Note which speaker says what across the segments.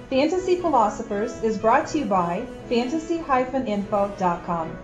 Speaker 1: Fantasy Philosophers is brought to you by fantasy-info.com.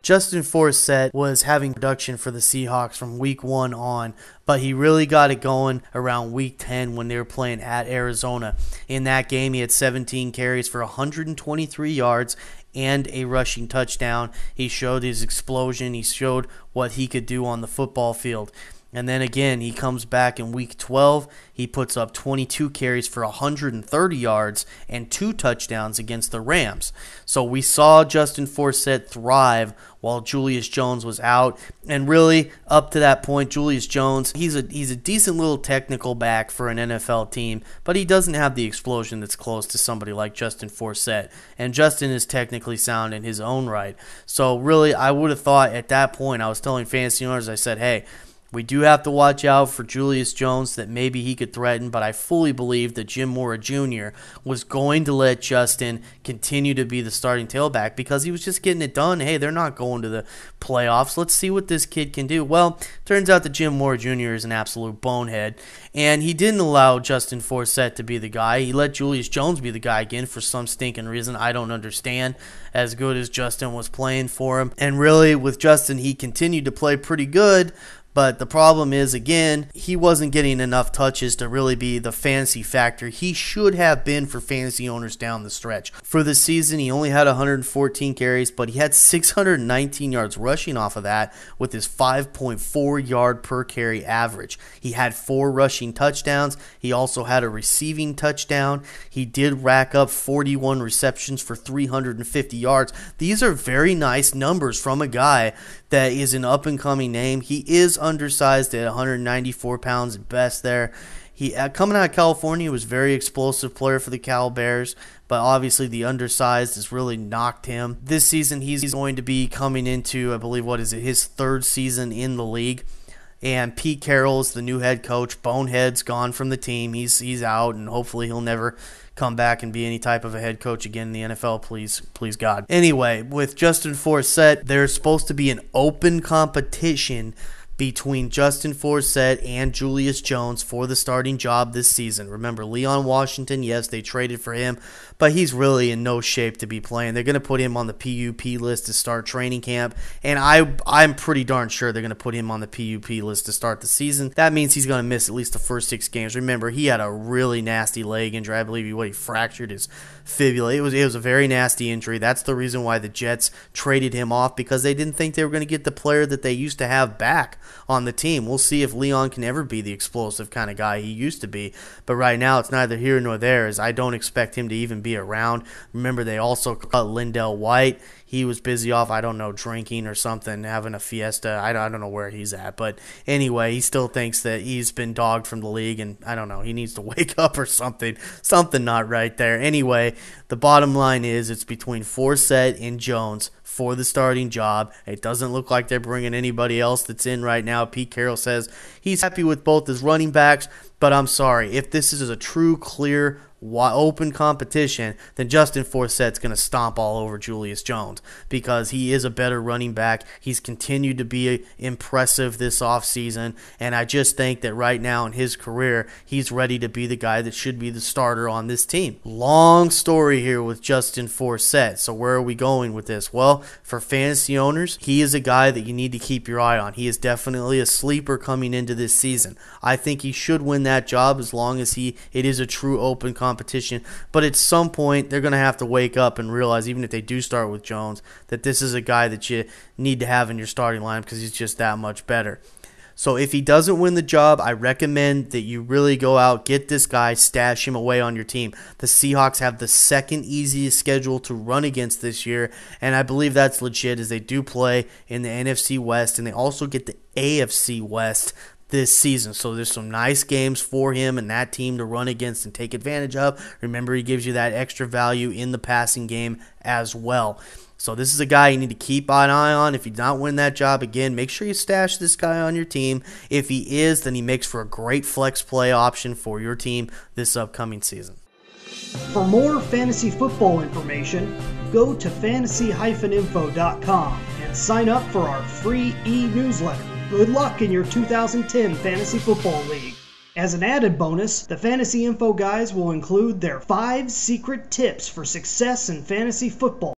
Speaker 2: Justin Forsett was having production for the Seahawks from week 1 on, but he really got it going around week 10 when they were playing at Arizona. In that game, he had 17 carries for 123 yards and a rushing touchdown. He showed his explosion. He showed what he could do on the football field. And then again, he comes back in week 12. He puts up 22 carries for 130 yards and 2 touchdowns against the Rams. So we saw Justin Forsett thrive while Julius Jones was out. And really, up to that point, Julius Jones, he's a decent little technical back for an NFL team, but he doesn't have the explosion that's close to somebody like Justin Forsett. And Justin is technically sound in his own right. So really, I would have thought at that point, I was telling fantasy owners, I said, hey, we do have to watch out for Julius Jones that maybe he could threaten, but I fully believe that Jim Mora Jr. was going to let Justin continue to be the starting tailback because he was just getting it done. Hey, they're not going to the playoffs. Let's see what this kid can do. Well, turns out that Jim Mora Jr. is an absolute bonehead, and he didn't allow Justin Forsett to be the guy. He let Julius Jones be the guy again for some stinking reason I don't understand, as good as Justin was playing for him. And really, with Justin, he continued to play pretty good. But the problem is, again, he wasn't getting enough touches to really be the fantasy factor he should have been for fantasy owners down the stretch. For the season, he only had 114 carries, but he had 619 yards rushing off of that with his 5.4 yard per carry average. He had 4 rushing touchdowns. He also had a receiving touchdown. He did rack up 41 receptions for 350 yards. These are very nice numbers from a guy that is an up-and-coming name. He is undersized at 194 pounds at best there. He coming out of California, was a very explosive player for the Cal Bears, but obviously the undersized has really knocked him. This season, he's going to be coming into, I believe, his 3rd season in the league. And Pete Carroll is the new head coach. Bonehead's gone from the team. He's out, and hopefully he'll never come back and be any type of a head coach again in the NFL, please God. Anyway, with Justin Forsett, there's supposed to be an open competition between Justin Forsett and Julius Jones for the starting job this season. Remember, Leon Washington, yes, they traded for him, but he's really in no shape to be playing. They're going to put him on the PUP list to start training camp, and I'm pretty darn sure they're going to put him on the PUP list to start the season. That means he's going to miss at least the first 6 games. Remember, he had a really nasty leg injury. I believe he fractured his fibula. It was a very nasty injury. That's the reason why the Jets traded him off, because they didn't think they were going to get the player that they used to have back on the team. We'll see if Leon can ever be the explosive kind of guy he used to be. But right now, it's neither here nor there, as I don't expect him to even be around. Remember, they also cut Lindell White. He was busy off, I don't know, drinking or something, having a fiesta. I don't know where he's at. But anyway, he still thinks that he's been dogged from the league, and I don't know, he needs to wake up or something. Something not right there. Anyway, the bottom line is it's between Forsett and Jones for the starting job. It doesn't look like they're bringing anybody else that's in right now. Pete Carroll says he's happy with both his running backs, but I'm sorry, if this is a true, clear, open competition, then Justin Forsett's going to stomp all over Julius Jones because he is a better running back. He's continued to be impressive this offseason, and I just think that right now in his career, he's ready to be the guy that should be the starter on this team. Long story here with Justin Forsett. So where are we going with this? Well, for fantasy owners, he is a guy that you need to keep your eye on. He is definitely a sleeper coming into this season. I think he should win that job as long as it is a true open competition. But at some point, they're going to have to wake up and realize, even if they do start with Jones, that this is a guy that you need to have in your starting lineup because he's just that much better. So if he doesn't win the job, I recommend that you really go out, get this guy, stash him away on your team. The Seahawks have the second easiest schedule to run against this year, and I believe that's legit as they do play in the NFC West, and they also get the AFC West this season. So there's some nice games for him and that team to run against and take advantage of. Remember, he gives you that extra value in the passing game as well. So this is a guy you need to keep an eye on. If he's not winning that job again, make sure you stash this guy on your team. If he is, then he makes for a great flex play option for your team this upcoming season.
Speaker 3: For more fantasy football information, go to fantasy-info.com and sign up for our free e-newsletter. Good luck in your 2010 Fantasy Football League. As an added bonus, the Fantasy Info guys will include their 5 secret tips for success in fantasy football.